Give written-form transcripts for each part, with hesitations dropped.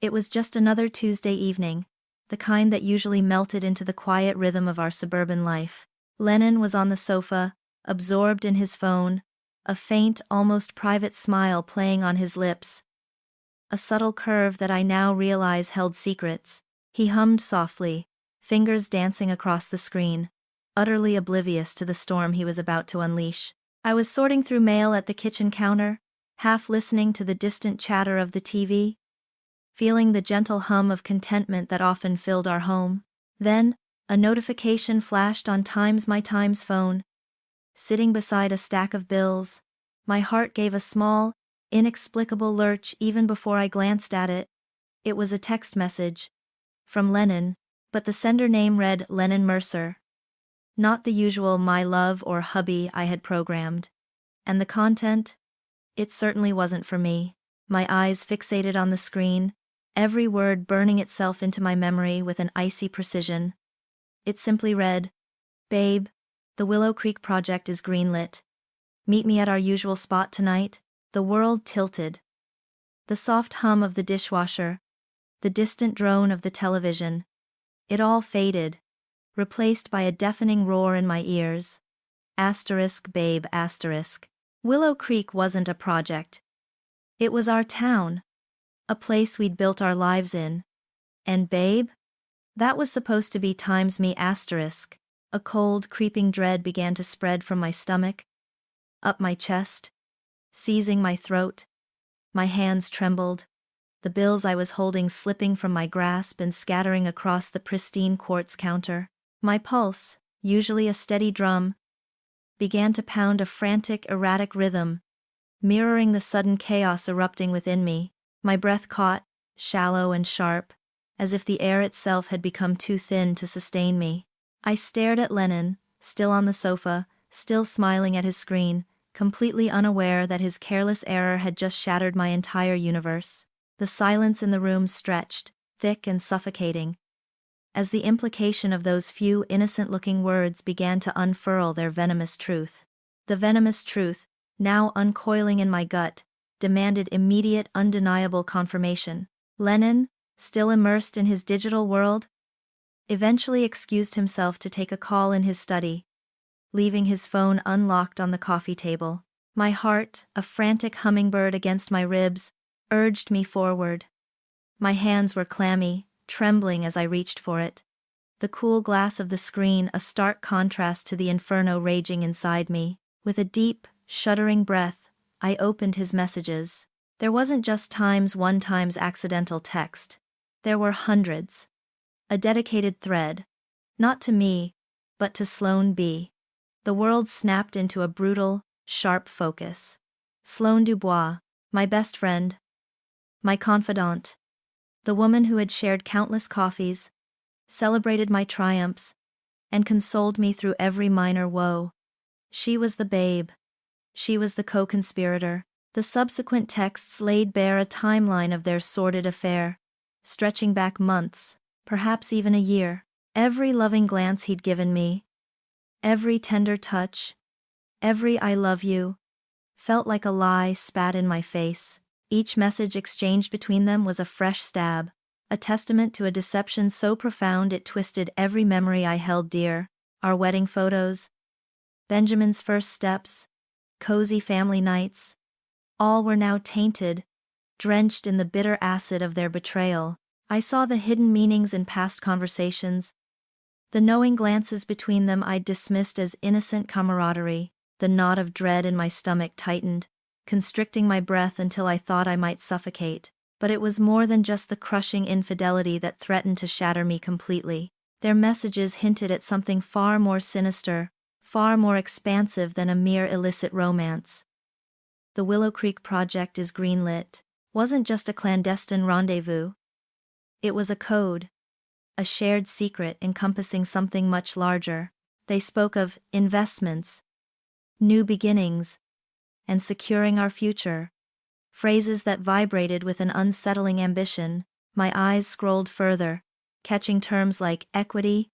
It was just another Tuesday evening, the kind that usually melted into the quiet rhythm of our suburban life. Lennon was on the sofa, absorbed in his phone, a faint, almost private smile playing on his lips. A subtle curve that I now realize held secrets. He hummed softly, fingers dancing across the screen, utterly oblivious to the storm he was about to unleash. I was sorting through mail at the kitchen counter, half listening to the distant chatter of the TV, feeling the gentle hum of contentment that often filled our home. Then, a notification flashed on My Time's phone. Sitting beside a stack of bills, my heart gave a small, inexplicable lurch even before I glanced at it. It was a text message from Lennon, but the sender name read Lennon Mercer. Not the usual my love or hubby I had programmed. And the content? It certainly wasn't for me. My eyes fixated on the screen, every word burning itself into my memory with an icy precision. It simply read, "Babe, the Willow Creek project is greenlit. Meet me at our usual spot tonight." The world tilted. The soft hum of the dishwasher, the distant drone of the television. It all faded, replaced by a deafening roar in my ears. Babe. Willow Creek wasn't a project. It was our town. A place we'd built our lives in. And babe? That was supposed to be me. A cold, creeping dread began to spread from my stomach, up my chest, seizing my throat. My hands trembled, the bills I was holding slipping from my grasp and scattering across the pristine quartz counter. My pulse, usually a steady drum, began to pound a frantic, erratic rhythm, mirroring the sudden chaos erupting within me. My breath caught, shallow and sharp, as if the air itself had become too thin to sustain me. I stared at Lennon, still on the sofa, still smiling at his screen, completely unaware that his careless error had just shattered my entire universe. The silence in the room stretched, thick and suffocating, as the implication of those few innocent-looking words began to unfurl their venomous truth. The venomous truth, now uncoiling in my gut, demanded immediate, undeniable confirmation. Lennon, still immersed in his digital world, eventually excused himself to take a call in his study, leaving his phone unlocked on the coffee table. My heart, a frantic hummingbird against my ribs, urged me forward. My hands were clammy, trembling as I reached for it. The cool glass of the screen a stark contrast to the inferno raging inside me. With a deep, shuddering breath, I opened his messages. There wasn't just one times accidental text. There were hundreds. A dedicated thread. Not to me, but to Sloane B. The world snapped into a brutal, sharp focus. Sloane Dubois, my best friend, my confidant, the woman who had shared countless coffees, celebrated my triumphs, and consoled me through every minor woe. She was the babe. She was the co-conspirator. The subsequent texts laid bare a timeline of their sordid affair, stretching back months, perhaps even a year. Every loving glance he'd given me, every tender touch, every "I love you," felt like a lie spat in my face. Each message exchanged between them was a fresh stab, a testament to a deception so profound it twisted every memory I held dear. Our wedding photos, Benjamin's first steps, cozy family nights, all were now tainted, drenched in the bitter acid of their betrayal. I saw the hidden meanings in past conversations, the knowing glances between them I'd dismissed as innocent camaraderie. The knot of dread in my stomach tightened, constricting my breath until I thought I might suffocate. But it was more than just the crushing infidelity that threatened to shatter me completely. Their messages hinted at something far more sinister, far more expansive than a mere illicit romance. The Willow Creek project is greenlit wasn't just a clandestine rendezvous. It was a code, a shared secret encompassing something much larger. They spoke of investments, new beginnings, and securing our future. Phrases that vibrated with an unsettling ambition. My eyes scrolled further, catching terms like equity,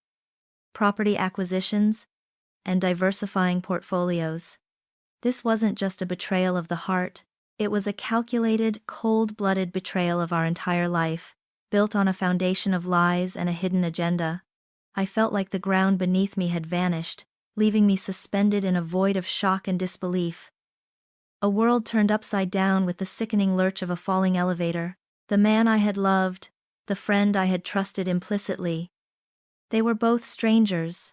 property acquisitions, and diversifying portfolios. This wasn't just a betrayal of the heart, it was a calculated, cold-blooded betrayal of our entire life. built on a foundation of lies and a hidden agenda. I felt like the ground beneath me had vanished, leaving me suspended in a void of shock and disbelief. A world turned upside down with the sickening lurch of a falling elevator. The man I had loved, the friend I had trusted implicitly. They were both strangers,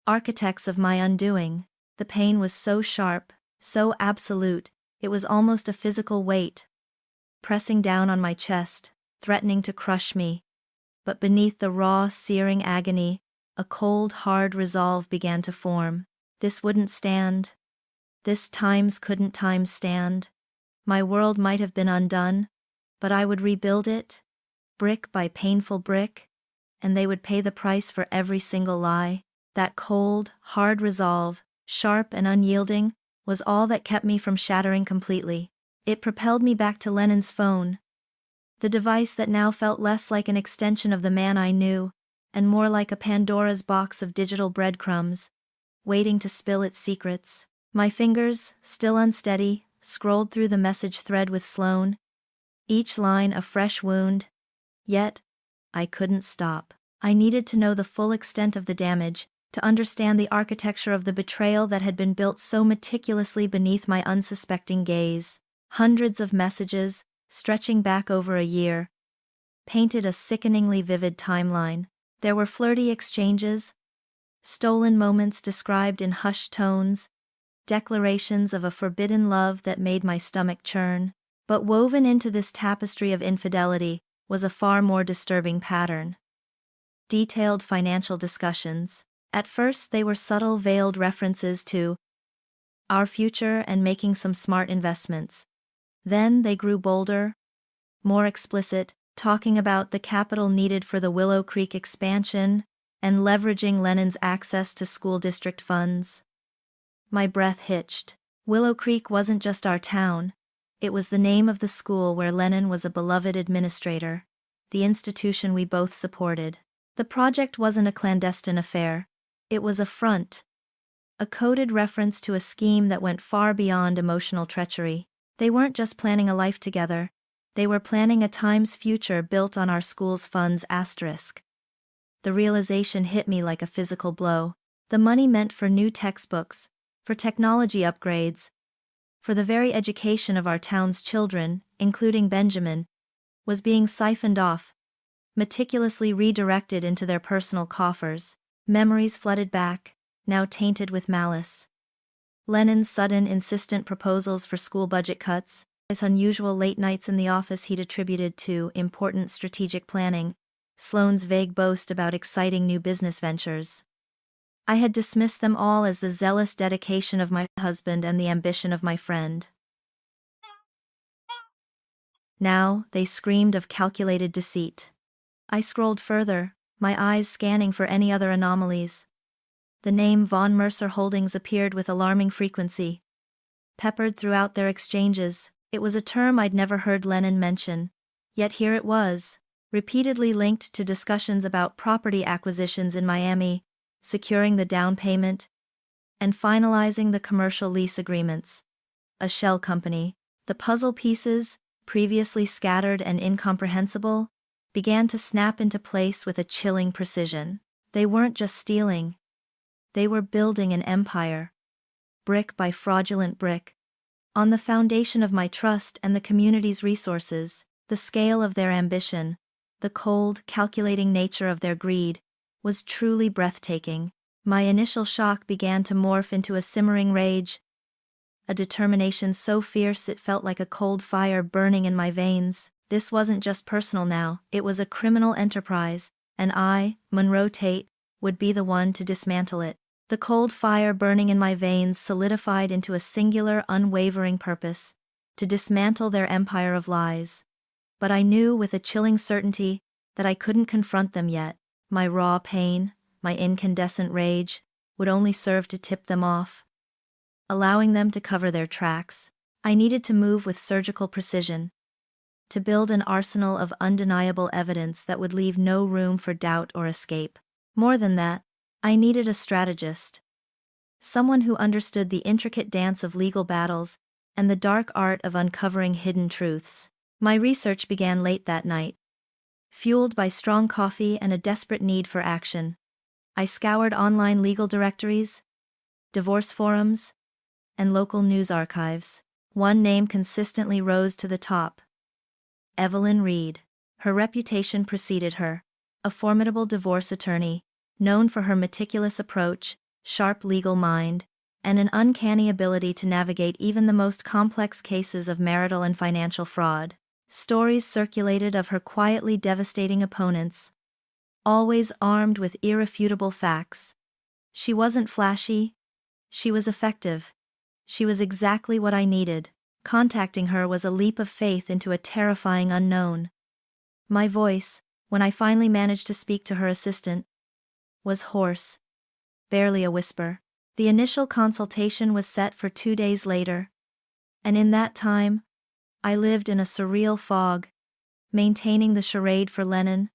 architects of my undoing. The pain was so sharp, so absolute, it was almost a physical weight, pressing down on my chest, threatening to crush me. But beneath the raw, searing agony, a cold, hard resolve began to form. This wouldn't stand. This couldn't times stand. My world might have been undone, but I would rebuild it, brick by painful brick, and they would pay the price for every single lie. That cold, hard resolve, sharp and unyielding, was all that kept me from shattering completely. It propelled me back to Lennon's phone, the device that now felt less like an extension of the man I knew, and more like a Pandora's box of digital breadcrumbs, waiting to spill its secrets. My fingers, still unsteady, scrolled through the message thread with Sloane, each line a fresh wound. Yet, I couldn't stop. I needed to know the full extent of the damage, to understand the architecture of the betrayal that had been built so meticulously beneath my unsuspecting gaze. Hundreds of messages, stretching back over a year, painted a sickeningly vivid timeline. There were flirty exchanges, stolen moments described in hushed tones, declarations of a forbidden love that made my stomach churn. But woven into this tapestry of infidelity was a far more disturbing pattern. Detailed financial discussions. At first they were subtle, veiled references to our future and making some smart investments. Then they grew bolder, more explicit, talking about the capital needed for the Willow Creek expansion and leveraging Lennon's access to school district funds. My breath hitched. Willow Creek wasn't just our town. It was the name of the school where Lennon was a beloved administrator, the institution we both supported. The project wasn't a clandestine affair. It was a front, a coded reference to a scheme that went far beyond emotional treachery. They weren't just planning a life together, they were planning a time's future built on our school's funds asterisk. The realization hit me like a physical blow. The money meant for new textbooks, for technology upgrades, for the very education of our town's children, including Benjamin, was being siphoned off, meticulously redirected into their personal coffers. Memories flooded back, now tainted with malice. Lennon's sudden, insistent proposals for school budget cuts, his unusual late nights in the office he'd attributed to important strategic planning, Sloane's vague boast about exciting new business ventures. I had dismissed them all as the zealous dedication of my husband and the ambition of my friend. Now they screamed of calculated deceit. I scrolled further, my eyes scanning for any other anomalies. The name Von Mercer Holdings appeared with alarming frequency. Peppered throughout their exchanges, it was a term I'd never heard Lennon mention. Yet here it was, repeatedly linked to discussions about property acquisitions in Miami, securing the down payment, and finalizing the commercial lease agreements. A shell company. The puzzle pieces, previously scattered and incomprehensible, began to snap into place with a chilling precision. They weren't just stealing. They were building an empire, brick by fraudulent brick, on the foundation of my trust and the community's resources. The scale of their ambition, the cold, calculating nature of their greed, was truly breathtaking. My initial shock began to morph into a simmering rage, a determination so fierce it felt like a cold fire burning in my veins. This wasn't just personal now, it was a criminal enterprise, and I, Monroe Tate, would be the one to dismantle it. The cold fire burning in my veins solidified into a singular, unwavering purpose: to dismantle their empire of lies. But I knew with a chilling certainty that I couldn't confront them yet. My raw pain, my incandescent rage, would only serve to tip them off, allowing them to cover their tracks. I needed to move with surgical precision, to build an arsenal of undeniable evidence that would leave no room for doubt or escape. More than that, I needed a strategist, someone who understood the intricate dance of legal battles and the dark art of uncovering hidden truths. My research began late that night, Fueled by strong coffee and a desperate need for action, I scoured online legal directories, divorce forums, and local news archives. One name consistently rose to the top: Evelyn Reed. Her reputation preceded her, a formidable divorce attorney, known for her meticulous approach, sharp legal mind, and an uncanny ability to navigate even the most complex cases of marital and financial fraud. Stories circulated of her quietly devastating opponents, always armed with irrefutable facts. She wasn't flashy, she was effective. She was exactly what I needed. Contacting her was a leap of faith into a terrifying unknown. My voice, when I finally managed to speak to her assistant, was hoarse, barely a whisper. The initial consultation was set for 2 days later, and in that time, I lived in a surreal fog, maintaining the charade for Lennon,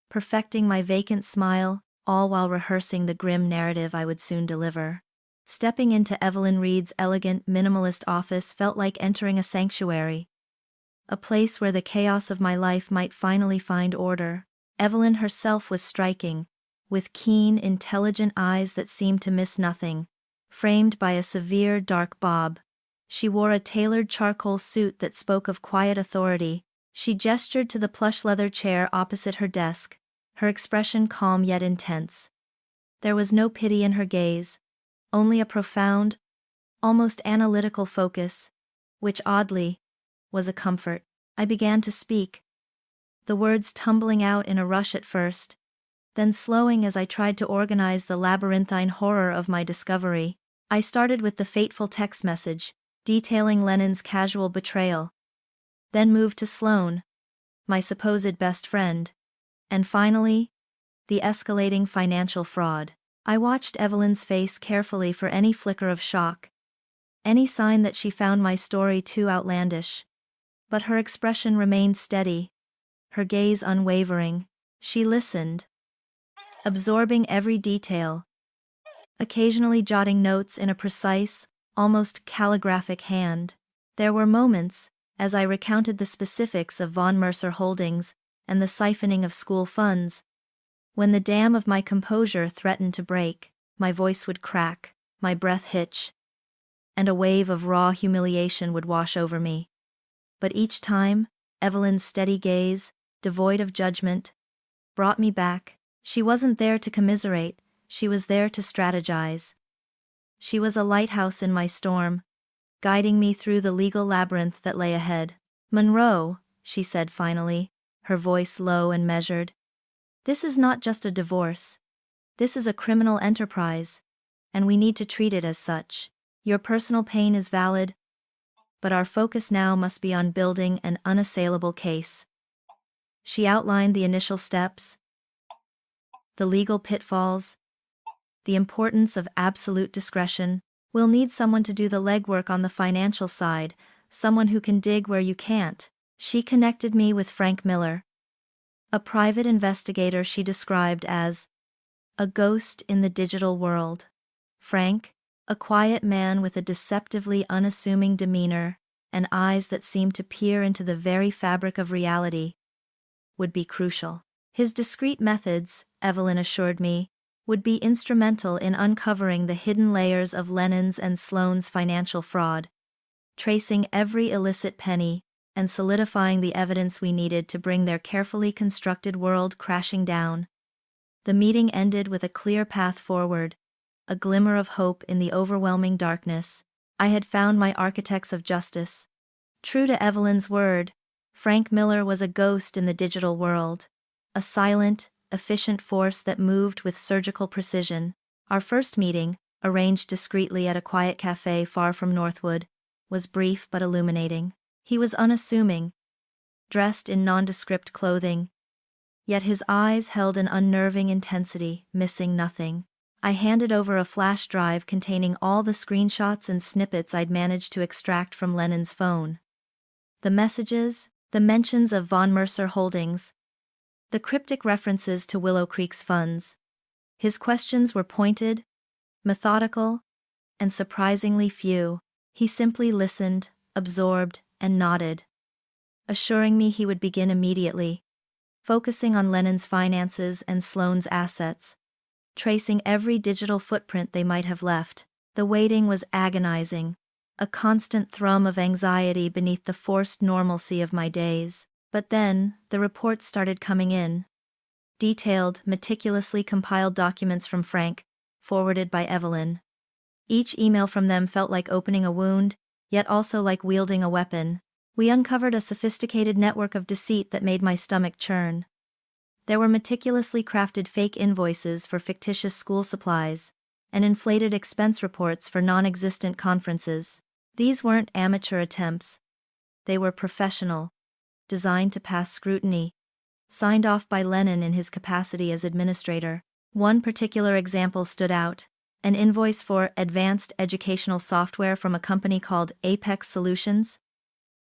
perfecting my vacant smile, all while rehearsing the grim narrative I would soon deliver. Stepping into Evelyn Reed's elegant, minimalist office felt like entering a sanctuary, a place where the chaos of my life might finally find order. Evelyn herself was striking, with keen, intelligent eyes that seemed to miss nothing. Framed by a severe, dark bob, she wore a tailored charcoal suit that spoke of quiet authority. She gestured to the plush leather chair opposite her desk, her expression calm yet intense. There was no pity in her gaze, only a profound, almost analytical focus, which oddly was a comfort. I began to speak, the words tumbling out in a rush at first, then slowing as I tried to organize the labyrinthine horror of my discovery. I started with the fateful text message, detailing Lennon's casual betrayal, then moved to Sloane, my supposed best friend, and finally, the escalating financial fraud. I watched Evelyn's face carefully for any flicker of shock, any sign that she found my story too outlandish. But her expression remained steady, her gaze unwavering. She listened, absorbing every detail, occasionally jotting notes in a precise, almost calligraphic hand. There were moments, as I recounted the specifics of Von Mercer Holdings and the siphoning of school funds, when the dam of my composure threatened to break. My voice would crack, my breath hitch, and a wave of raw humiliation would wash over me. But each time, Evelyn's steady gaze, devoid of judgment, brought me back. She wasn't there to commiserate, she was there to strategize. She was a lighthouse in my storm, guiding me through the legal labyrinth that lay ahead. "Monroe," she said finally, her voice low and measured, "this is not just a divorce. This is a criminal enterprise, and we need to treat it as such. Your personal pain is valid, but our focus now must be on building an unassailable case." She outlined the initial steps, the legal pitfalls, the importance of absolute discretion. "We'll need someone to do the legwork on the financial side, someone who can dig where you can't." She connected me with Frank Miller, a private investigator she described as a ghost in the digital world. Frank, a quiet man with a deceptively unassuming demeanor and eyes that seemed to peer into the very fabric of reality, would be crucial. His discreet methods, Evelyn assured me, would be instrumental in uncovering the hidden layers of Lennon's and Sloane's financial fraud, tracing every illicit penny, and solidifying the evidence we needed to bring their carefully constructed world crashing down. The meeting ended with a clear path forward, a glimmer of hope in the overwhelming darkness. I had found my architects of justice. True to Evelyn's word, Frank Miller was a ghost in the digital world, a silent, efficient force that moved with surgical precision. Our first meeting, arranged discreetly at a quiet cafe far from Northwood, was brief but illuminating. He was unassuming, dressed in nondescript clothing, yet his eyes held an unnerving intensity, missing nothing. I handed over a flash drive containing all the screenshots and snippets I'd managed to extract from Lennon's phone. The messages, the mentions of Von Mercer Holdings, the cryptic references to Willow Creek's funds. His questions were pointed, methodical, and surprisingly few. He simply listened, absorbed, and nodded, assuring me he would begin immediately. focusing on Lennon's finances and Sloane's assets, tracing every digital footprint they might have left. The waiting was agonizing, a constant thrum of anxiety beneath the forced normalcy of my days. But then, the reports started coming in. Detailed, meticulously compiled documents from Frank, forwarded by Evelyn. Each email from them felt like opening a wound, yet also like wielding a weapon. We uncovered a sophisticated network of deceit that made my stomach churn. There were meticulously crafted fake invoices for fictitious school supplies, and inflated expense reports for non-existent conferences. These weren't amateur attempts. They were professional, designed to pass scrutiny, signed off by Lennon in his capacity as administrator. One particular example stood out: an invoice for advanced educational software from a company called Apex Solutions.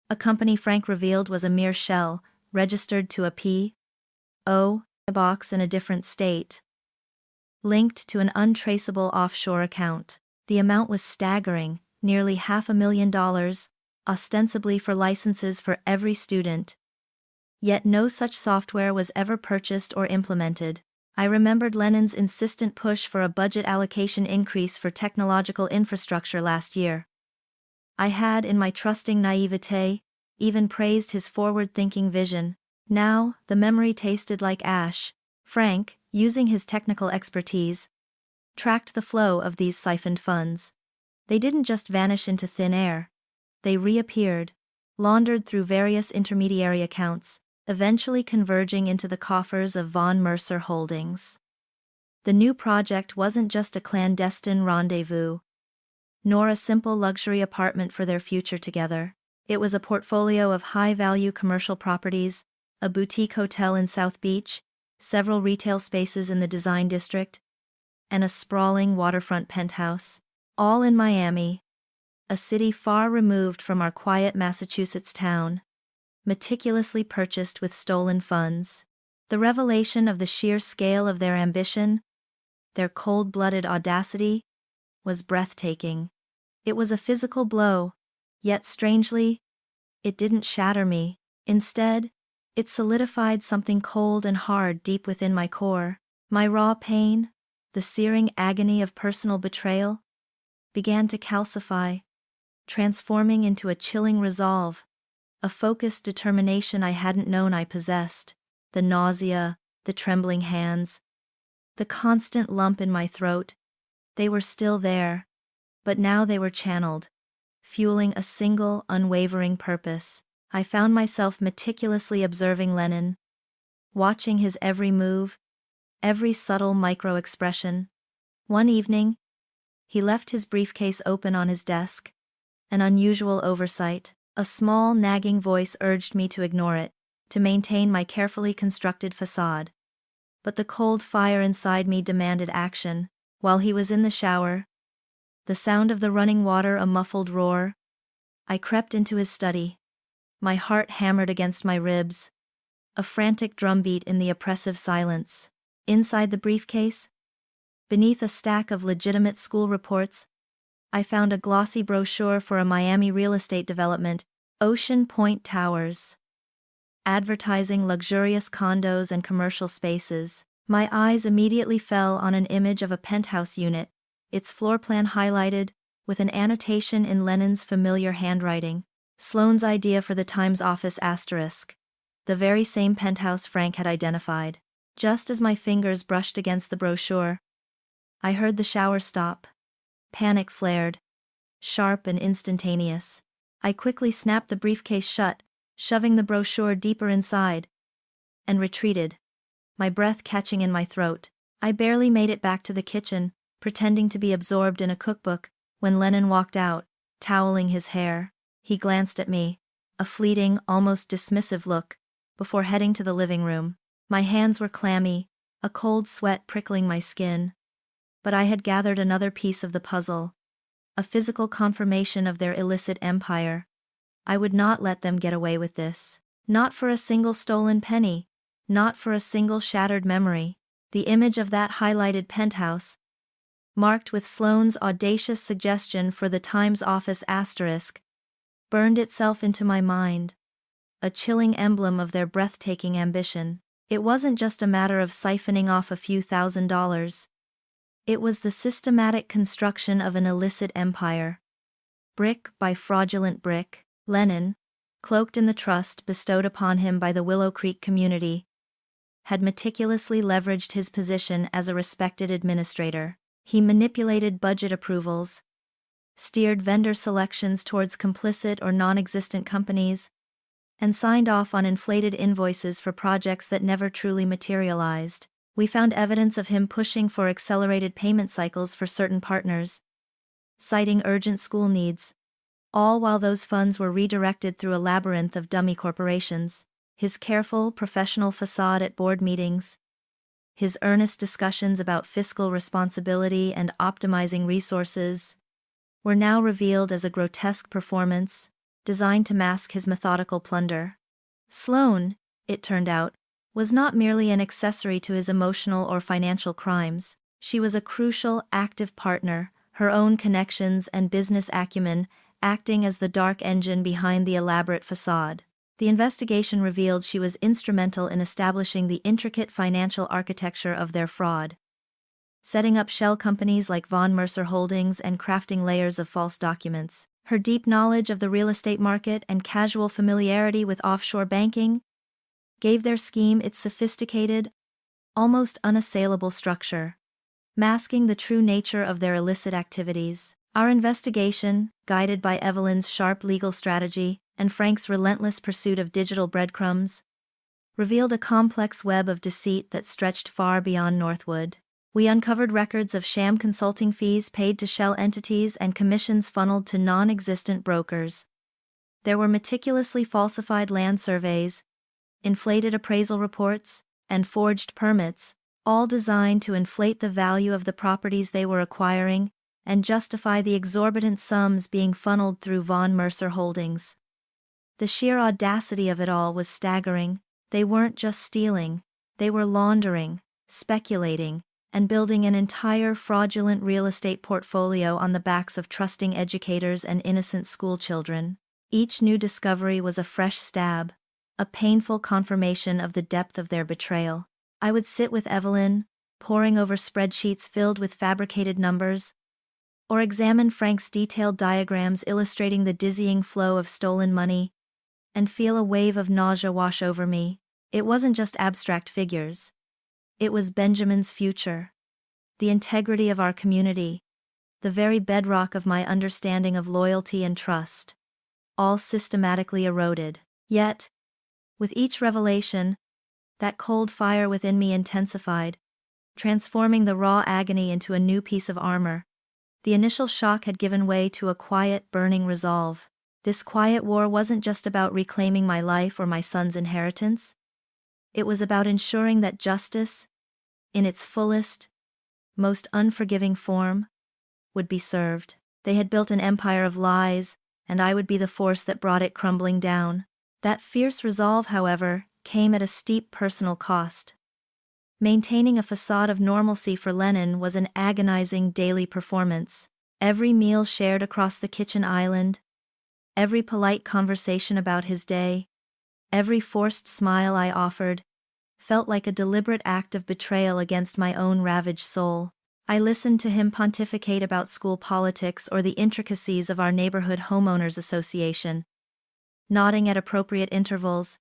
A company Frank revealed was a mere shell, registered to a P.O. box in a different state, linked to an untraceable offshore account. The amount was staggering, nearly $500,000, ostensibly for licenses for every student. Yet no such software was ever purchased or implemented. I remembered Lennon's insistent push for a budget allocation increase for technological infrastructure last year. I had, in my trusting naivete, even praised his forward-thinking vision. Now, the memory tasted like ash. Frank, using his technical expertise, tracked the flow of these siphoned funds. They didn't just vanish into thin air. They reappeared, laundered through various intermediary accounts, eventually converging into the coffers of Von Mercer Holdings. The new project wasn't just a clandestine rendezvous, nor a simple luxury apartment for their future together. It was a portfolio of high-value commercial properties, a boutique hotel in South Beach, several retail spaces in the Design District, and a sprawling waterfront penthouse, all in Miami, a city far removed from our quiet Massachusetts town, meticulously purchased with stolen funds. The revelation of the sheer scale of their ambition, their cold-blooded audacity, was breathtaking. It was a physical blow, yet strangely, it didn't shatter me. Instead, it solidified something cold and hard deep within my core. My raw pain, the searing agony of personal betrayal, began to calcify, transforming into a chilling resolve, a focused determination I hadn't known I possessed. The nausea, the trembling hands, the constant lump in my throat, they were still there, but now they were channeled, fueling a single, unwavering purpose. I found myself meticulously observing Lennon, watching his every move, every subtle micro-expression. One evening, he left his briefcase open on his desk, an unusual oversight. A small, nagging voice urged me to ignore it, to maintain my carefully constructed facade. But the cold fire inside me demanded action. While he was in the shower, the sound of the running water a muffled roar, I crept into his study. My heart hammered against my ribs, a frantic drumbeat in the oppressive silence. Inside the briefcase, beneath a stack of legitimate school reports, I found a glossy brochure for a Miami real estate development, Ocean Point Towers, advertising luxurious condos and commercial spaces. My eyes immediately fell on an image of a penthouse unit, its floor plan highlighted, with an annotation in Lennon's familiar handwriting. Sloane's idea for the Times office asterisk. The very same penthouse Frank had identified. Just as my fingers brushed against the brochure, I heard the shower stop. Panic flared, sharp and instantaneous. I quickly snapped the briefcase shut, shoving the brochure deeper inside, and retreated, my breath catching in my throat. I barely made it back to the kitchen, pretending to be absorbed in a cookbook, when Lennon walked out, toweling his hair. He glanced at me, a fleeting, almost dismissive look, before heading to the living room. My hands were clammy, a cold sweat prickling my skin. But I had gathered another piece of the puzzle, a physical confirmation of their illicit empire. I would not let them get away with this. Not for a single stolen penny, not for a single shattered memory. The image of that highlighted penthouse, marked with Sloane's audacious suggestion for the Times office asterisk, burned itself into my mind, a chilling emblem of their breathtaking ambition. It wasn't just a matter of siphoning off a few $1,000s. It was the systematic construction of an illicit empire. Brick by fraudulent brick, Lennon, cloaked in the trust bestowed upon him by the Willow Creek community, had meticulously leveraged his position as a respected administrator. He manipulated budget approvals, steered vendor selections towards complicit or non-existent companies, and signed off on inflated invoices for projects that never truly materialized. We found evidence of him pushing for accelerated payment cycles for certain partners, citing urgent school needs, all while those funds were redirected through a labyrinth of dummy corporations. His careful, professional facade at board meetings, his earnest discussions about fiscal responsibility and optimizing resources, were now revealed as a grotesque performance designed to mask his methodical plunder. Sloane, it turned out, was not merely an accessory to his emotional or financial crimes. She was a crucial, active partner, her own connections and business acumen acting as the dark engine behind the elaborate facade. The investigation revealed she was instrumental in establishing the intricate financial architecture of their fraud, setting up shell companies like Von Mercer Holdings and crafting layers of false documents. Her deep knowledge of the real estate market and casual familiarity with offshore banking gave their scheme its sophisticated, almost unassailable structure, masking the true nature of their illicit activities. Our investigation, guided by Evelyn's sharp legal strategy and Frank's relentless pursuit of digital breadcrumbs, revealed a complex web of deceit that stretched far beyond Northwood. We uncovered records of sham consulting fees paid to shell entities and commissions funneled to non-existent brokers. There were meticulously falsified land surveys, inflated appraisal reports, and forged permits, all designed to inflate the value of the properties they were acquiring and justify the exorbitant sums being funneled through Von Mercer Holdings. The sheer audacity of it all was staggering. They weren't just stealing, they were laundering, speculating, and building an entire fraudulent real estate portfolio on the backs of trusting educators and innocent schoolchildren. Each new discovery was a fresh stab, a painful confirmation of the depth of their betrayal. I would sit with Evelyn, poring over spreadsheets filled with fabricated numbers, or examine Frank's detailed diagrams illustrating the dizzying flow of stolen money, and feel a wave of nausea wash over me. It wasn't just abstract figures. It was Benjamin's future, the integrity of our community, the very bedrock of my understanding of loyalty and trust, all systematically eroded. Yet, with each revelation, that cold fire within me intensified, transforming the raw agony into a new piece of armor. The initial shock had given way to a quiet, burning resolve. This quiet war wasn't just about reclaiming my life or my son's inheritance. It was about ensuring that justice, in its fullest, most unforgiving form, would be served. They had built an empire of lies, and I would be the force that brought it crumbling down. That fierce resolve, however, came at a steep personal cost. Maintaining a facade of normalcy for Lennon was an agonizing daily performance. Every meal shared across the kitchen island, every polite conversation about his day, every forced smile I offered, felt like a deliberate act of betrayal against my own ravaged soul. I listened to him pontificate about school politics or the intricacies of our neighborhood homeowners association, nodding at appropriate intervals,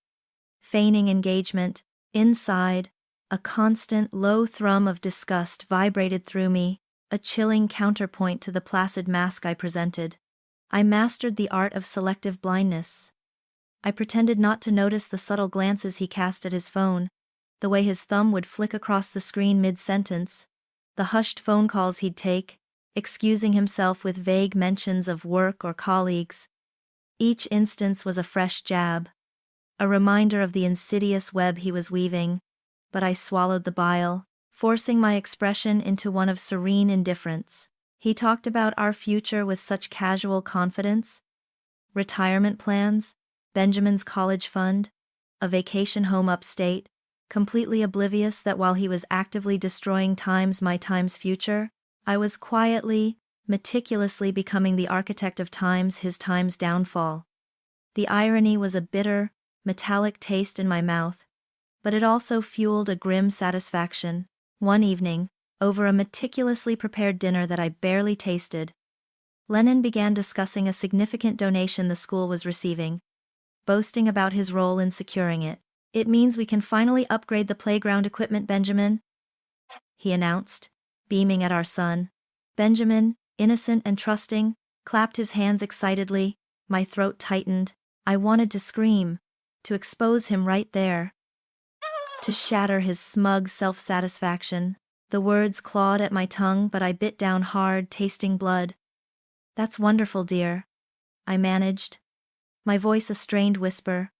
feigning engagement. Inside, a constant low thrum of disgust vibrated through me, a chilling counterpoint to the placid mask I presented. I mastered the art of selective blindness. I pretended not to notice the subtle glances he cast at his phone, the way his thumb would flick across the screen mid-sentence, the hushed phone calls he'd take, excusing himself with vague mentions of work or colleagues. Each instance was a fresh jab, a reminder of the insidious web he was weaving, but I swallowed the bile, forcing my expression into one of serene indifference. He talked about our future with such casual confidence. Retirement plans, Benjamin's college fund, a vacation home upstate, completely oblivious that while he was actively destroying my time's future, I was quietly, meticulously becoming the architect of his time's downfall. The irony was a bitter, metallic taste in my mouth, but it also fueled a grim satisfaction. One evening, over a meticulously prepared dinner that I barely tasted, Lennon began discussing a significant donation the school was receiving, boasting about his role in securing it. "It means we can finally upgrade the playground equipment, Benjamin," he announced, beaming at our son. Benjamin, innocent and trusting, clapped his hands excitedly. My throat tightened. I wanted to scream, to expose him right there, to shatter his smug self-satisfaction. The words clawed at my tongue, but I bit down hard, tasting blood. "That's wonderful, dear," I managed, my voice a strained whisper,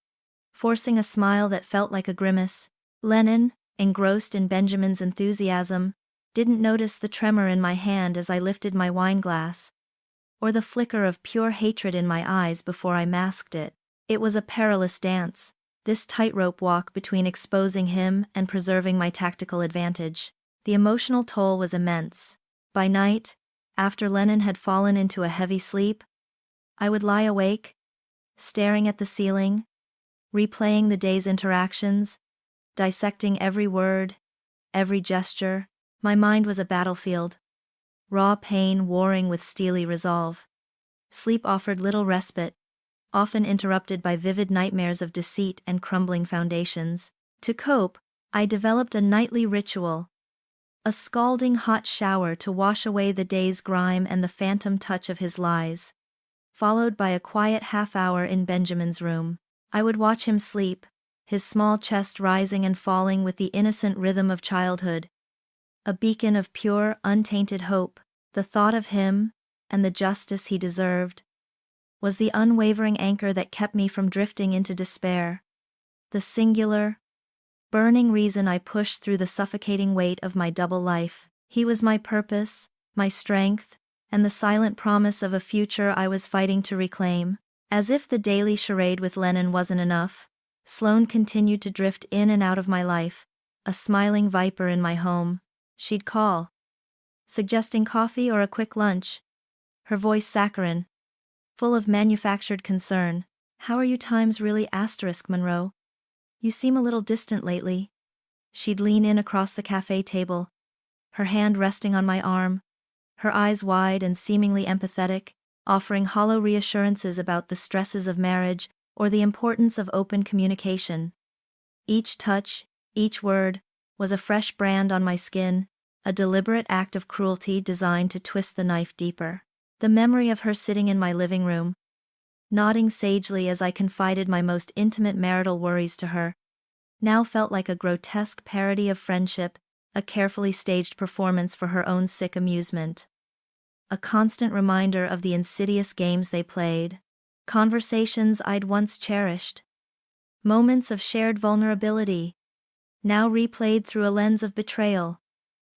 forcing a smile that felt like a grimace. Lennon, engrossed in Benjamin's enthusiasm, didn't notice the tremor in my hand as I lifted my wine glass, or the flicker of pure hatred in my eyes before I masked it. It was a perilous dance, this tightrope walk between exposing him and preserving my tactical advantage. The emotional toll was immense. By night, after Lennon had fallen into a heavy sleep, I would lie awake, staring at the ceiling, replaying the day's interactions, dissecting every word, every gesture. My mind was a battlefield, raw pain warring with steely resolve. Sleep offered little respite, often interrupted by vivid nightmares of deceit and crumbling foundations. To cope, I developed a nightly ritual, a scalding hot shower to wash away the day's grime and the phantom touch of his lies, followed by a quiet half-hour in Benjamin's room. I would watch him sleep, his small chest rising and falling with the innocent rhythm of childhood, a beacon of pure, untainted hope. The thought of him, and the justice he deserved, was the unwavering anchor that kept me from drifting into despair, the singular, burning reason I pushed through the suffocating weight of my double life. He was my purpose, my strength, and the silent promise of a future I was fighting to reclaim. As if the daily charade with Lennon wasn't enough, Sloane continued to drift in and out of my life, a smiling viper in my home. She'd call, suggesting coffee or a quick lunch, her voice saccharine, full of manufactured concern. "How are you times really, Monroe? You seem a little distant lately." She'd lean in across the cafe table, her hand resting on my arm, her eyes wide and seemingly empathetic, offering hollow reassurances about the stresses of marriage or the importance of open communication. Each touch, each word, was a fresh brand on my skin, a deliberate act of cruelty designed to twist the knife deeper. The memory of her sitting in my living room, nodding sagely as I confided my most intimate marital worries to her, now felt like a grotesque parody of friendship, a carefully staged performance for her own sick amusement. A constant reminder of the insidious games they played, conversations I'd once cherished, moments of shared vulnerability, now replayed through a lens of betrayal,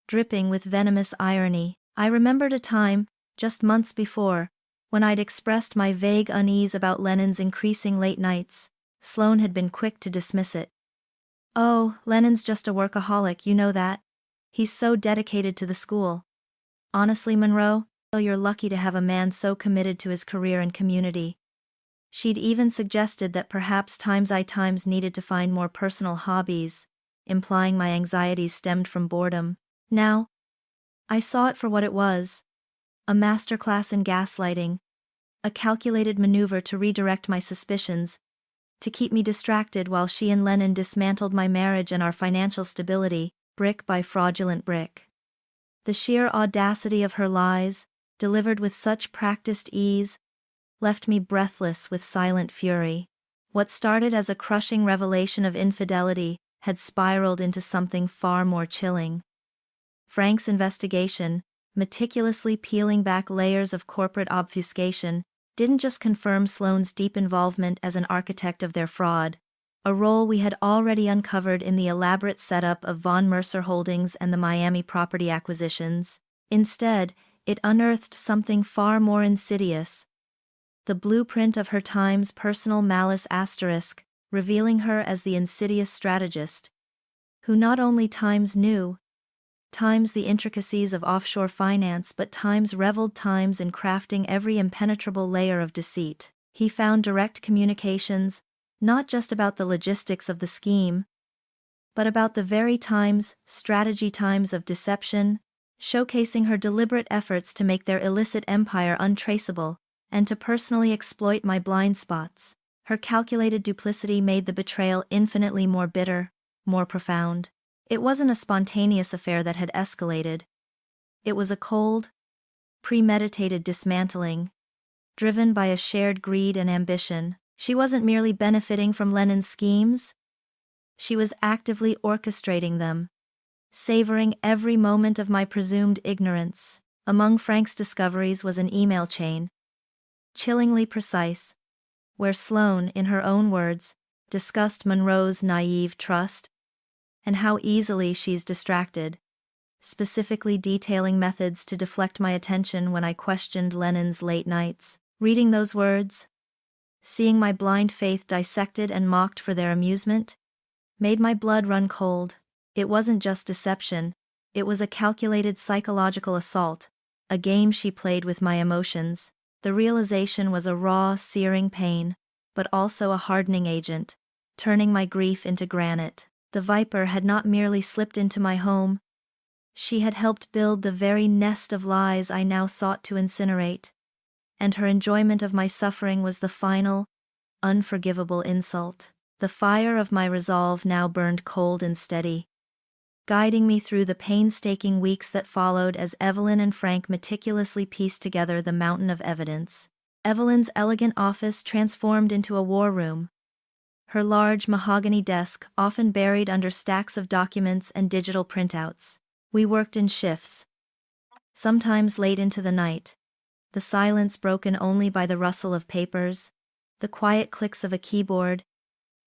dripping with venomous irony. I remembered a time, just months before, when I'd expressed my vague unease about Lennon's increasing late nights. Sloane had been quick to dismiss it. "Oh, Lennon's just a workaholic, you know that. He's so dedicated to the school. Honestly, Monroe, you're lucky to have a man so committed to his career and community." She'd even suggested that perhaps I needed to find more personal hobbies, implying my anxieties stemmed from boredom. Now, I saw it for what it was, a masterclass in gaslighting, a calculated maneuver to redirect my suspicions, to keep me distracted while she and Lennon dismantled my marriage and our financial stability, brick by fraudulent brick. The sheer audacity of her lies, delivered with such practiced ease, left me breathless with silent fury. What started as a crushing revelation of infidelity had spiraled into something far more chilling. Frank's investigation, meticulously peeling back layers of corporate obfuscation, didn't just confirm Sloane's deep involvement as an architect of their fraud, a role we had already uncovered in the elaborate setup of Von Mercer Holdings and the Miami property acquisitions. Instead, it unearthed something far more insidious, the blueprint of her time's personal malice *, revealing her as the insidious strategist, who not only knew the intricacies of offshore finance but reveled in crafting every impenetrable layer of deceit. He found direct communications, not just about the logistics of the scheme, but about the very strategy times of deception, showcasing her deliberate efforts to make their illicit empire untraceable, and to personally exploit my blind spots. Her calculated duplicity made the betrayal infinitely more bitter, more profound. It wasn't a spontaneous affair that had escalated. It was a cold, premeditated dismantling, driven by a shared greed and ambition. She wasn't merely benefiting from Lennon's schemes. She was actively orchestrating them, savoring every moment of my presumed ignorance. Among Frank's discoveries was an email chain, chillingly precise, where Sloane, in her own words, discussed Monroe's naive trust and how easily she's distracted, specifically detailing methods to deflect my attention when I questioned Lennon's late nights. Reading those words, seeing my blind faith dissected and mocked for their amusement, made my blood run cold. It wasn't just deception, it was a calculated psychological assault, a game she played with my emotions. The realization was a raw, searing pain, but also a hardening agent, turning my grief into granite. The viper had not merely slipped into my home, she had helped build the very nest of lies I now sought to incinerate, and her enjoyment of my suffering was the final, unforgivable insult. The fire of my resolve now burned cold and steady, guiding me through the painstaking weeks that followed as Evelyn and Frank meticulously pieced together the mountain of evidence. Evelyn's elegant office transformed into a war room, her large mahogany desk often buried under stacks of documents and digital printouts. We worked in shifts, sometimes late into the night, the silence broken only by the rustle of papers, the quiet clicks of a keyboard,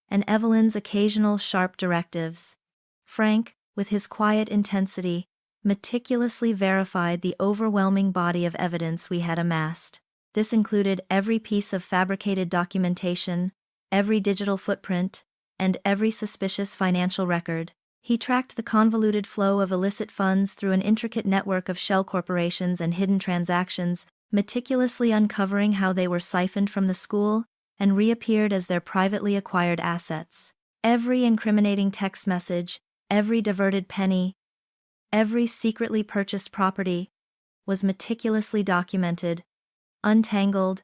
and Evelyn's occasional sharp directives. Frank, with his quiet intensity, meticulously verified the overwhelming body of evidence we had amassed. This included every piece of fabricated documentation, every digital footprint, and every suspicious financial record. He tracked the convoluted flow of illicit funds through an intricate network of shell corporations and hidden transactions, meticulously uncovering how they were siphoned from the school and reappeared as their privately acquired assets. Every incriminating text message, every diverted penny, every secretly purchased property was meticulously documented, untangled,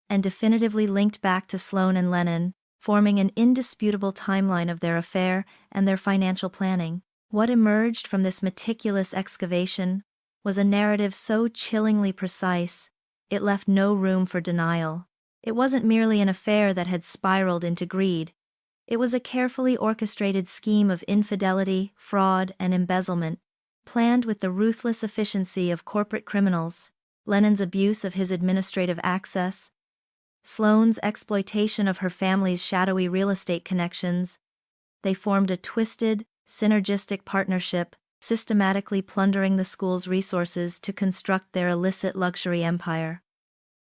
and definitively linked back to Sloane and Lennon, forming an indisputable timeline of their affair and their financial planning. What emerged from this meticulous excavation was a narrative so chillingly precise, it left no room for denial. It wasn't merely an affair that had spiraled into greed. It was a carefully orchestrated scheme of infidelity, fraud, and embezzlement, planned with the ruthless efficiency of corporate criminals. Lennon's abuse of his administrative access, Sloane's exploitation of her family's shadowy real estate connections. They formed a twisted, synergistic partnership, systematically plundering the school's resources to construct their illicit luxury empire.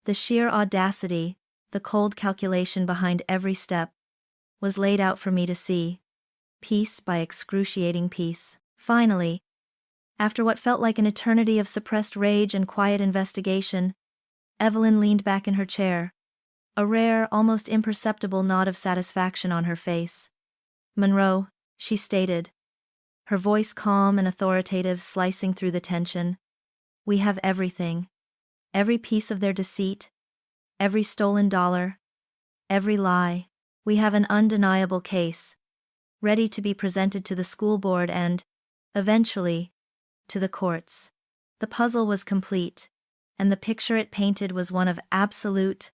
The sheer audacity, the cold calculation behind every step, was laid out for me to see, piece by excruciating piece. Finally, after what felt like an eternity of suppressed rage and quiet investigation, Evelyn leaned back in her chair, a rare, almost imperceptible nod of satisfaction on her face. "Monroe," she stated, her voice calm and authoritative, slicing through the tension, "we have everything. Every piece of their deceit, every stolen dollar, every lie. We have an undeniable case, ready to be presented to the school board and, eventually, to the courts." The puzzle was complete, and the picture it painted was one of absolute,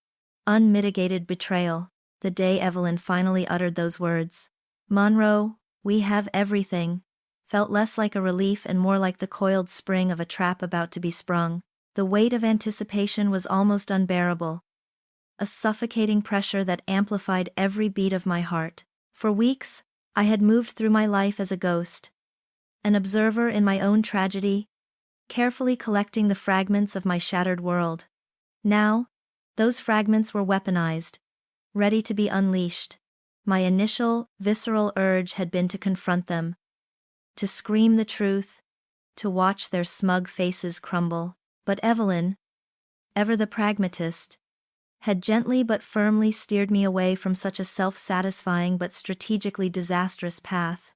unmitigated betrayal. The day Evelyn finally uttered those words, "Monroe, we have everything," felt less like a relief and more like the coiled spring of a trap about to be sprung. The weight of anticipation was almost unbearable, a suffocating pressure that amplified every beat of my heart. For weeks, I had moved through my life as a ghost, an observer in my own tragedy, carefully collecting the fragments of my shattered world. Now, those fragments were weaponized, ready to be unleashed. My initial, visceral urge had been to confront them, to scream the truth, to watch their smug faces crumble. But Evelyn, ever the pragmatist, had gently but firmly steered me away from such a self-satisfying but strategically disastrous path.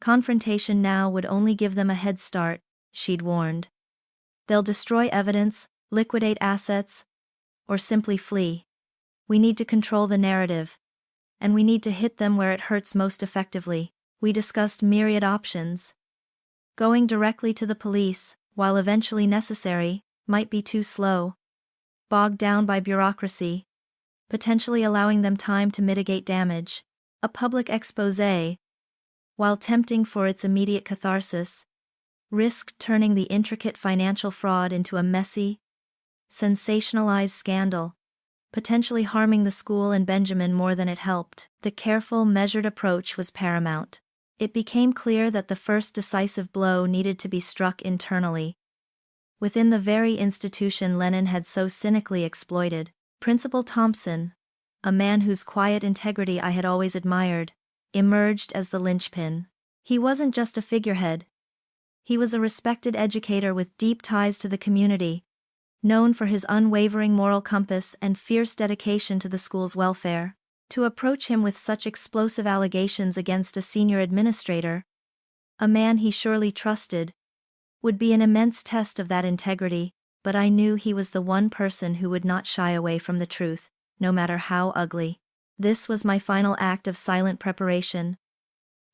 Confrontation now would only give them a head start, she'd warned. They'll destroy evidence, liquidate assets, or simply flee. We need to control the narrative. And we need to hit them where it hurts most effectively. We discussed myriad options. Going directly to the police, while eventually necessary, might be too slow. Bogged down by bureaucracy, potentially allowing them time to mitigate damage. A public exposé, while tempting for its immediate catharsis, risked turning the intricate financial fraud into a messy, sensationalized scandal, potentially harming the school and Benjamin more than it helped. The careful, measured approach was paramount. It became clear that the first decisive blow needed to be struck internally. Within the very institution Lennon had so cynically exploited, Principal Thompson, a man whose quiet integrity I had always admired, emerged as the linchpin. He wasn't just a figurehead. He was a respected educator with deep ties to the community, known for his unwavering moral compass and fierce dedication to the school's welfare. To approach him with such explosive allegations against a senior administrator, a man he surely trusted, would be an immense test of that integrity, but I knew he was the one person who would not shy away from the truth, no matter how ugly. This was my final act of silent preparation,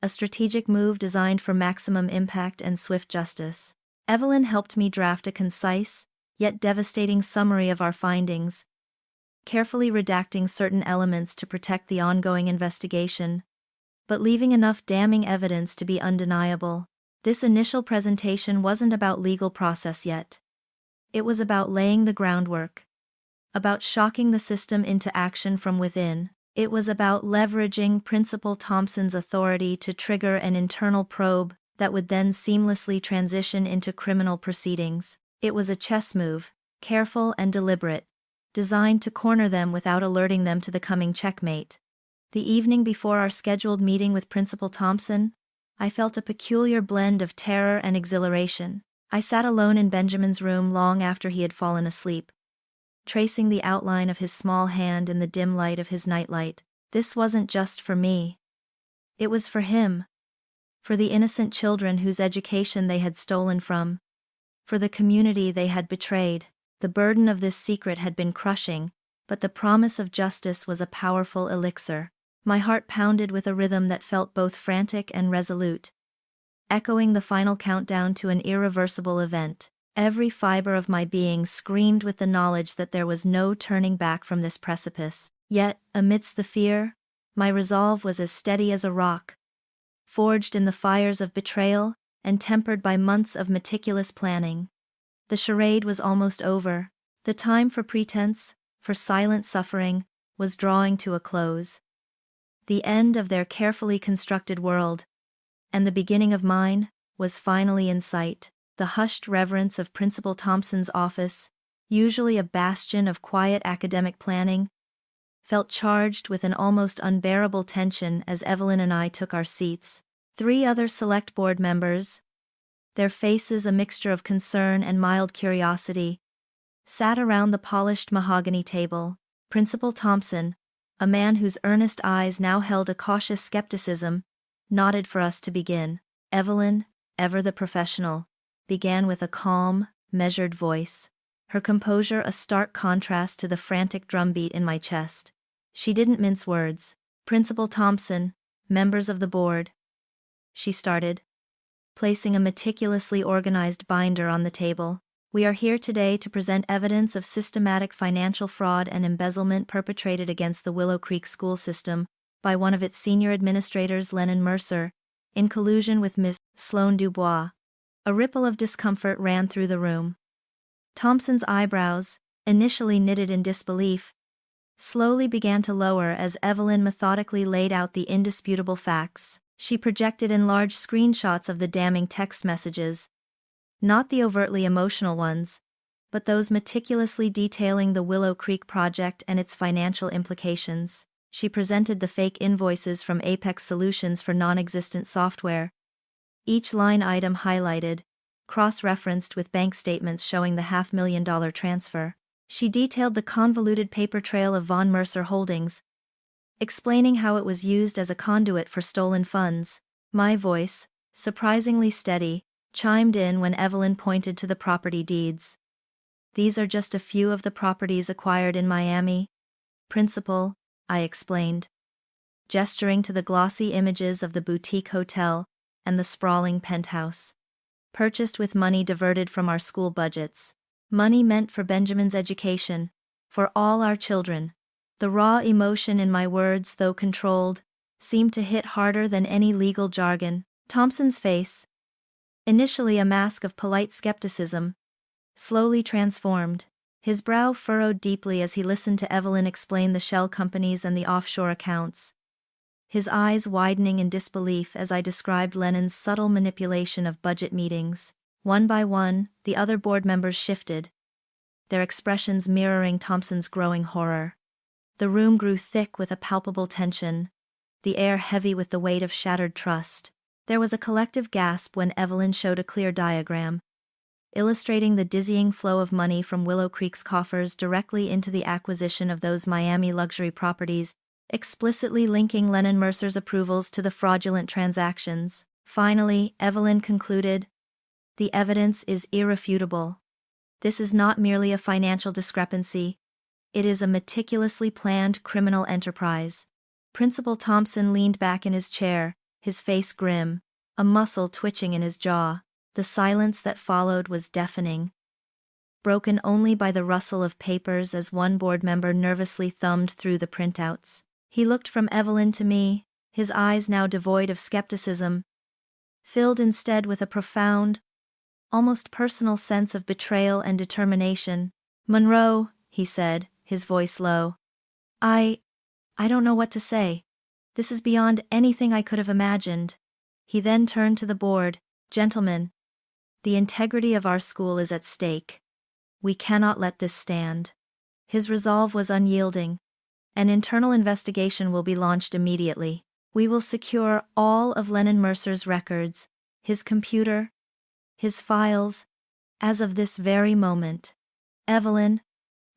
a strategic move designed for maximum impact and swift justice. Evelyn helped me draft a concise, yet devastating summary of our findings, carefully redacting certain elements to protect the ongoing investigation, but leaving enough damning evidence to be undeniable. This initial presentation wasn't about legal process yet. It was about laying the groundwork, about shocking the system into action from within. It was about leveraging Principal Thompson's authority to trigger an internal probe that would then seamlessly transition into criminal proceedings. It was a chess move, careful and deliberate, designed to corner them without alerting them to the coming checkmate. The evening before our scheduled meeting with Principal Thompson, I felt a peculiar blend of terror and exhilaration. I sat alone in Benjamin's room long after he had fallen asleep, tracing the outline of his small hand in the dim light of his nightlight. This wasn't just for me. It was for him. For the innocent children whose education they had stolen from. For the community they had betrayed. The burden of this secret had been crushing, but the promise of justice was a powerful elixir. My heart pounded with a rhythm that felt both frantic and resolute, echoing the final countdown to an irreversible event. Every fiber of my being screamed with the knowledge that there was no turning back from this precipice. Yet, amidst the fear, my resolve was as steady as a rock, forged in the fires of betrayal and tempered by months of meticulous planning. The charade was almost over. The time for pretense, for silent suffering, was drawing to a close. The end of their carefully constructed world, and the beginning of mine, was finally in sight. The hushed reverence of Principal Thompson's office, usually a bastion of quiet academic planning, felt charged with an almost unbearable tension as Evelyn and I took our seats. 3 other select board members, their faces a mixture of concern and mild curiosity, sat around the polished mahogany table. Principal Thompson, a man whose earnest eyes now held a cautious skepticism, nodded for us to begin. Evelyn, ever the professional, began with a calm, measured voice, her composure a stark contrast to the frantic drumbeat in my chest. She didn't mince words. Principal Thompson, members of the board, she started, placing a meticulously organized binder on the table. We are here today to present evidence of systematic financial fraud and embezzlement perpetrated against the Willow Creek school system by one of its senior administrators, Lennon Mercer, in collusion with Ms. Sloane Dubois. A ripple of discomfort ran through the room. Thompson's eyebrows, initially knitted in disbelief, slowly began to lower as Evelyn methodically laid out the indisputable facts. She projected enlarged screenshots of the damning text messages, not the overtly emotional ones, but those meticulously detailing the Willow Creek project and its financial implications. She presented the fake invoices from Apex Solutions for non-existent software, each line item highlighted, cross-referenced with bank statements showing the $500,000 transfer. She detailed the convoluted paper trail of Von Mercer Holdings, explaining how it was used as a conduit for stolen funds. My voice, surprisingly steady, chimed in when Evelyn pointed to the property deeds. These are just a few of the properties acquired in Miami. Principal, I explained, gesturing to the glossy images of the boutique hotel and the sprawling penthouse. Purchased with money diverted from our school budgets. Money meant for Benjamin's education, for all our children. The raw emotion in my words, though controlled, seemed to hit harder than any legal jargon. Thompson's face, initially a mask of polite skepticism, slowly transformed. His brow furrowed deeply as he listened to Evelyn explain the shell companies and the offshore accounts, his eyes widening in disbelief as I described Lennon's subtle manipulation of budget meetings. One by one, the other board members shifted, their expressions mirroring Thompson's growing horror. The room grew thick with a palpable tension, the air heavy with the weight of shattered trust. There was a collective gasp when Evelyn showed a clear diagram, illustrating the dizzying flow of money from Willow Creek's coffers directly into the acquisition of those Miami luxury properties, explicitly linking Lennon Mercer's approvals to the fraudulent transactions. Finally, Evelyn concluded, "The evidence is irrefutable. This is not merely a financial discrepancy. It is a meticulously planned criminal enterprise." Principal Thompson leaned back in his chair, his face grim, a muscle twitching in his jaw. The silence that followed was deafening, broken only by the rustle of papers as one board member nervously thumbed through the printouts. He looked from Evelyn to me, his eyes now devoid of skepticism, filled instead with a profound, almost personal sense of betrayal and determination. "Monroe," he said, his voice low. I don't know what to say. This is beyond anything I could have imagined." He then turned to the board. "Gentlemen, the integrity of our school is at stake. We cannot let this stand." His resolve was unyielding. "An internal investigation will be launched immediately. We will secure all of Lennon Mercer's records, his computer, his files, as of this very moment. Evelyn,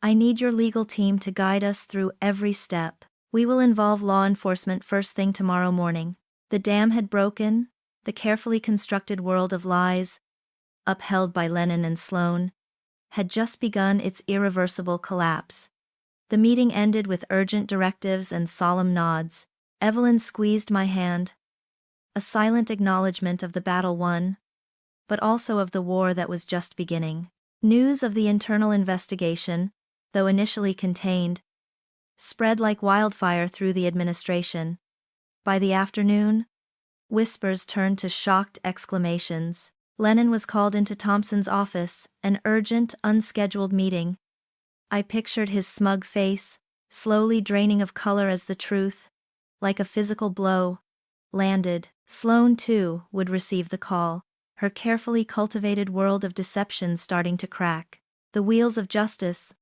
I need your legal team to guide us through every step. We will involve law enforcement first thing tomorrow morning." The dam had broken, the carefully constructed world of lies, upheld by Lennon and Sloane, had just begun its irreversible collapse. The meeting ended with urgent directives and solemn nods. Evelyn squeezed my hand, a silent acknowledgement of the battle won, but also of the war that was just beginning. News of the internal investigation, though initially contained, spread like wildfire through the administration. By the afternoon, whispers turned to shocked exclamations. Lennon was called into Thompson's office, an urgent, unscheduled meeting. I pictured his smug face, slowly draining of color as the truth, like a physical blow, landed. Sloane, too, would receive the call, her carefully cultivated world of deception starting to crack. The wheels of justice,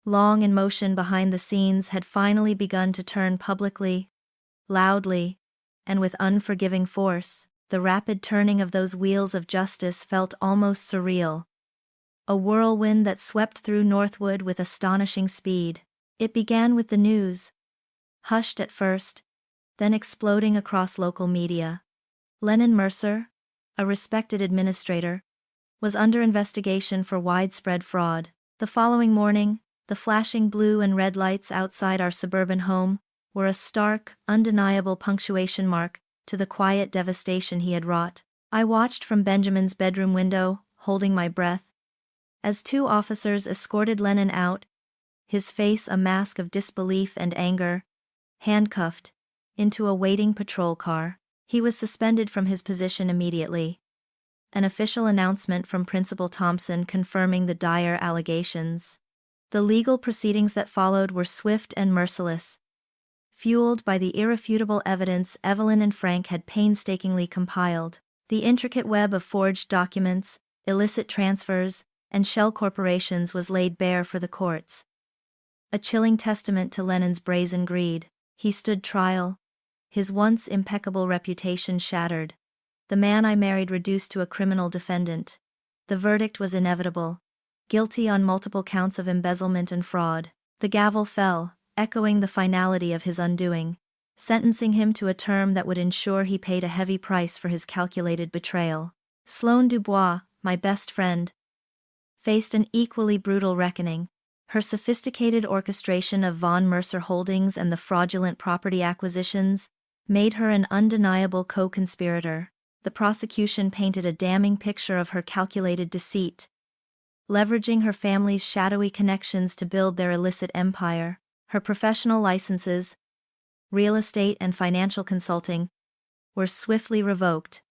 long in motion behind the scenes, had finally begun to turn publicly, loudly, and with unforgiving force. The rapid turning of those wheels of justice felt almost surreal, a whirlwind that swept through Northwood with astonishing speed. It began with the news, hushed at first, then exploding across local media. Lennon Mercer, a respected administrator, was under investigation for widespread fraud. The following morning, the flashing blue and red lights outside our suburban home were a stark, undeniable punctuation mark to the quiet devastation he had wrought. I watched from Benjamin's bedroom window, holding my breath, as two officers escorted Lennon out, his face a mask of disbelief and anger, handcuffed, into a waiting patrol car. He was suspended from his position immediately. An official announcement from Principal Thompson confirming the dire allegations. The legal proceedings that followed were swift and merciless, fueled by the irrefutable evidence Evelyn and Frank had painstakingly compiled. The intricate web of forged documents, illicit transfers, and shell corporations was laid bare for the courts. A chilling testament to Lennon's brazen greed. He stood trial, his once impeccable reputation shattered, the man I married reduced to a criminal defendant. The verdict was inevitable, guilty on multiple counts of embezzlement and fraud. The gavel fell, echoing the finality of his undoing. sentencing him to a term that would ensure he paid a heavy price for his calculated betrayal. Sloane Dubois, my best friend, faced an equally brutal reckoning. Her sophisticated orchestration of Von Mercer Holdings and the fraudulent property acquisitions made her an undeniable co-conspirator. The prosecution painted a damning picture of her calculated deceit, leveraging her family's shadowy connections to build their illicit empire. Her professional licenses, real estate and financial consulting, were swiftly revoked,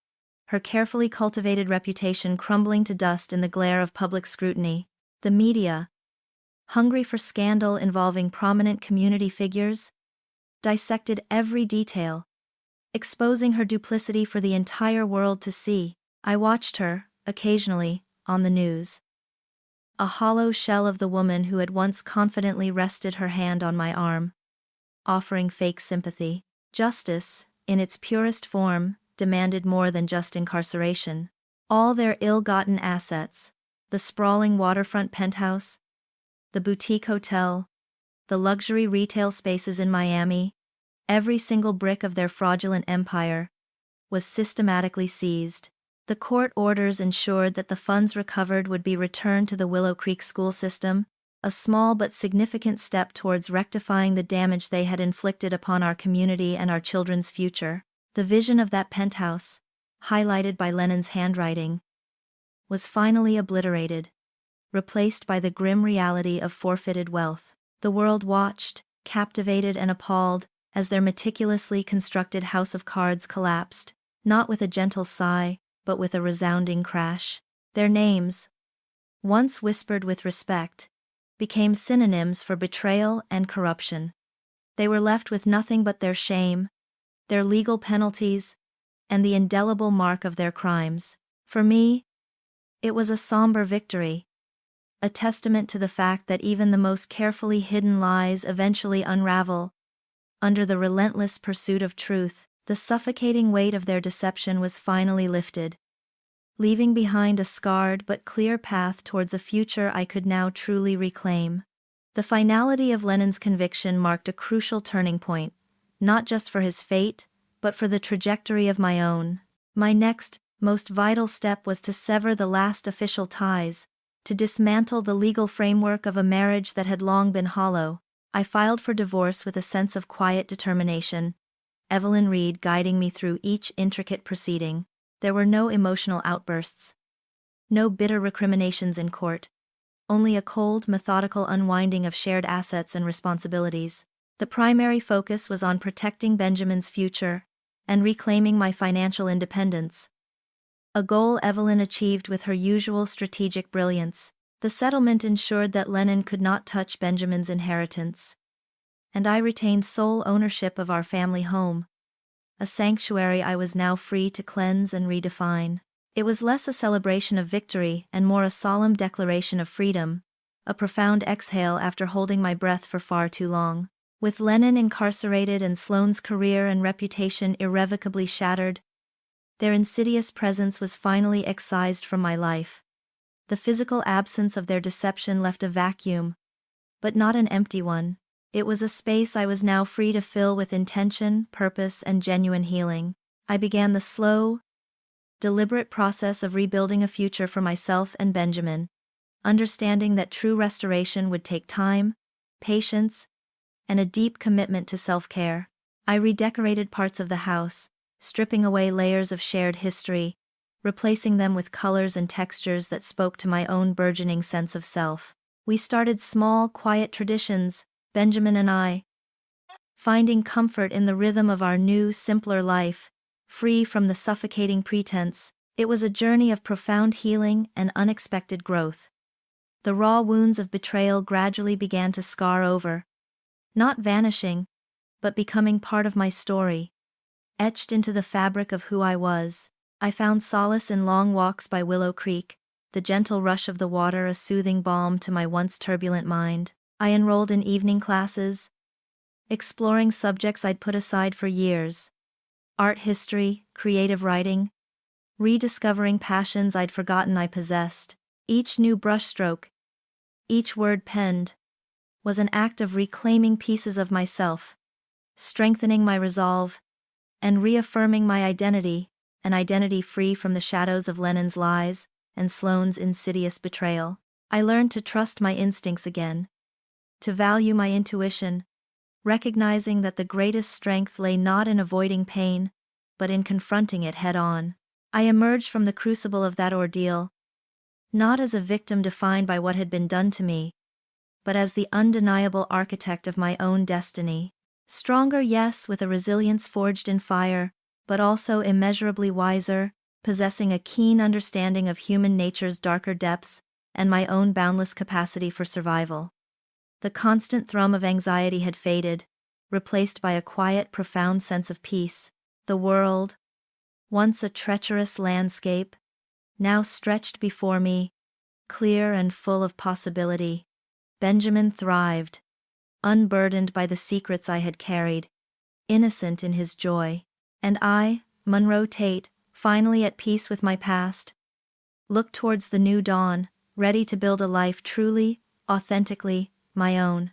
her carefully cultivated reputation crumbling to dust in the glare of public scrutiny. The media, hungry for scandal involving prominent community figures, dissected every detail, exposing her duplicity for the entire world to see. I watched her, occasionally, on the news. A hollow shell of the woman who had once confidently rested her hand on my arm, offering fake sympathy. Justice, in its purest form, demanded more than just incarceration. All their ill-gotten assets, the sprawling waterfront penthouse, the boutique hotel, the luxury retail spaces in Miami, every single brick of their fraudulent empire, was systematically seized. The court orders ensured that the funds recovered would be returned to the Willow Creek school system, a small but significant step towards rectifying the damage they had inflicted upon our community and our children's future. The vision of that penthouse, highlighted by Lennon's handwriting, was finally obliterated, replaced by the grim reality of forfeited wealth. The world watched, captivated and appalled, as their meticulously constructed house of cards collapsed, not with a gentle sigh, but with a resounding crash. Their names, once whispered with respect, became synonyms for betrayal and corruption. They were left with nothing but their shame, their legal penalties, and the indelible mark of their crimes. For me, it was a somber victory, a testament to the fact that even the most carefully hidden lies eventually unravel. Under the relentless pursuit of truth, the suffocating weight of their deception was finally lifted, leaving behind a scarred but clear path towards a future I could now truly reclaim. The finality of Lennon's conviction marked a crucial turning point, not just for his fate, but for the trajectory of my own. My next, most vital step was to sever the last official ties, to dismantle the legal framework of a marriage that had long been hollow. I filed for divorce with a sense of quiet determination, Evelyn Reed guiding me through each intricate proceeding. There were no emotional outbursts, no bitter recriminations in court, only a cold, methodical unwinding of shared assets and responsibilities. The primary focus was on protecting Benjamin's future and reclaiming my financial independence, a goal Evelyn achieved with her usual strategic brilliance. The settlement ensured that Lennon could not touch Benjamin's inheritance, and I retained sole ownership of our family home, a sanctuary I was now free to cleanse and redefine. It was less a celebration of victory and more a solemn declaration of freedom, a profound exhale after holding my breath for far too long. With Lennon incarcerated and Sloane's career and reputation irrevocably shattered, their insidious presence was finally excised from my life. The physical absence of their deception left a vacuum, but not an empty one. It was a space I was now free to fill with intention, purpose, and genuine healing. I began the slow, deliberate process of rebuilding a future for myself and Benjamin, understanding that true restoration would take time, patience, and a deep commitment to self-care. I redecorated parts of the house, stripping away layers of shared history, replacing them with colors and textures that spoke to my own burgeoning sense of self. We started small, quiet traditions, Benjamin and I, finding comfort in the rhythm of our new, simpler life, free from the suffocating pretense. It was a journey of profound healing and unexpected growth. The raw wounds of betrayal gradually began to scar over, not vanishing, but becoming part of my story, etched into the fabric of who I was. I found solace in long walks by Willow Creek, the gentle rush of the water a soothing balm to my once turbulent mind. I enrolled in evening classes, exploring subjects I'd put aside for years: art history, creative writing, rediscovering passions I'd forgotten I possessed. Each new brushstroke, each word penned, was an act of reclaiming pieces of myself, strengthening my resolve, and reaffirming my identity, an identity free from the shadows of Lennon's lies and Sloane's insidious betrayal. I learned to trust my instincts again, to value my intuition, recognizing that the greatest strength lay not in avoiding pain, but in confronting it head-on. I emerged from the crucible of that ordeal, not as a victim defined by what had been done to me, but as the undeniable architect of my own destiny. Stronger, yes, with a resilience forged in fire, but also immeasurably wiser, possessing a keen understanding of human nature's darker depths and my own boundless capacity for survival. The constant thrum of anxiety had faded, replaced by a quiet, profound sense of peace. The world, once a treacherous landscape, now stretched before me, clear and full of possibility. Benjamin thrived, unburdened by the secrets I had carried, innocent in his joy. And I, Monroe Tate, finally at peace with my past, looked towards the new dawn, ready to build a life truly, authentically, my own.